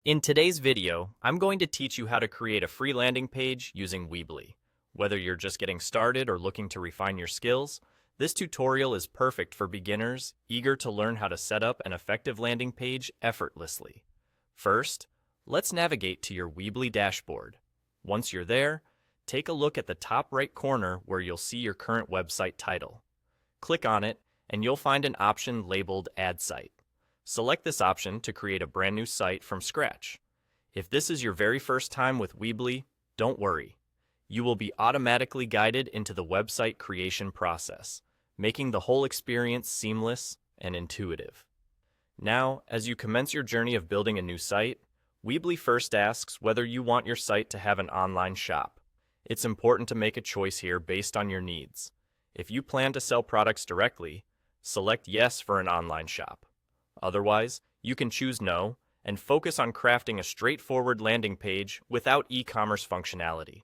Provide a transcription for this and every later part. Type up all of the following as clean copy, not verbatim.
In today's video, I'm going to teach you how to create a free landing page using Weebly. Whether you're just getting started or looking to refine your skills, this tutorial is perfect for beginners eager to learn how to set up an effective landing page effortlessly. First, let's navigate to your Weebly dashboard. Once you're there, take a look at the top right corner where you'll see your current website title. Click on it, and you'll find an option labeled Add Site. Select this option to create a brand new site from scratch. If this is your very first time with Weebly, don't worry. You will be automatically guided into the website creation process, making the whole experience seamless and intuitive. Now, as you commence your journey of building a new site, Weebly first asks whether you want your site to have an online shop. It's important to make a choice here based on your needs. If you plan to sell products directly, select Yes for an online shop. Otherwise, you can choose No and focus on crafting a straightforward landing page without e-commerce functionality.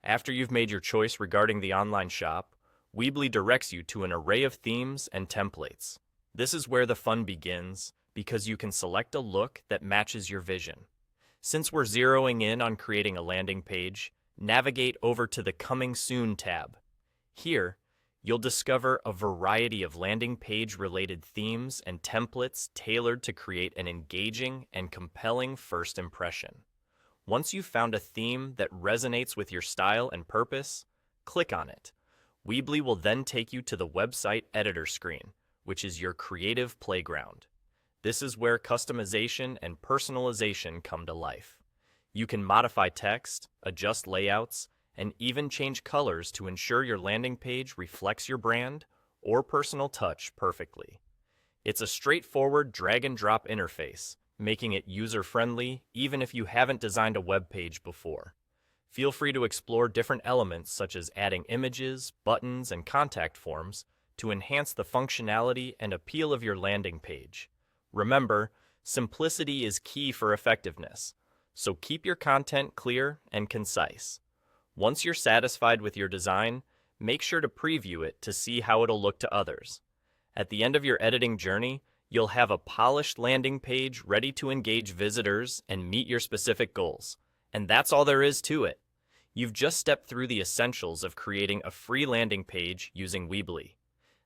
After you've made your choice regarding the online shop, Weebly directs you to an array of themes and templates. This is where the fun begins because you can select a look that matches your vision. Since we're zeroing in on creating a landing page, navigate over to the Coming Soon tab. Here, you'll discover a variety of landing page-related themes and templates tailored to create an engaging and compelling first impression. Once you've found a theme that resonates with your style and purpose, click on it. Weebly will then take you to the website editor screen, which is your creative playground. This is where customization and personalization come to life. You can modify text, adjust layouts, and even change colors to ensure your landing page reflects your brand or personal touch perfectly. It's a straightforward drag-and-drop interface, making it user-friendly even if you haven't designed a web page before. Feel free to explore different elements such as adding images, buttons, and contact forms to enhance the functionality and appeal of your landing page. Remember, simplicity is key for effectiveness, so keep your content clear and concise. Once you're satisfied with your design, make sure to preview it to see how it'll look to others. At the end of your editing journey, you'll have a polished landing page ready to engage visitors and meet your specific goals. And that's all there is to it. You've just stepped through the essentials of creating a free landing page using Weebly.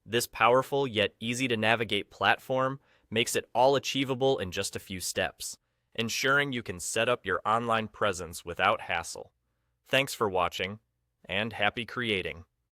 This powerful yet easy to navigate platform makes it all achievable in just a few steps, ensuring you can set up your online presence without hassle. Thanks for watching, and happy creating!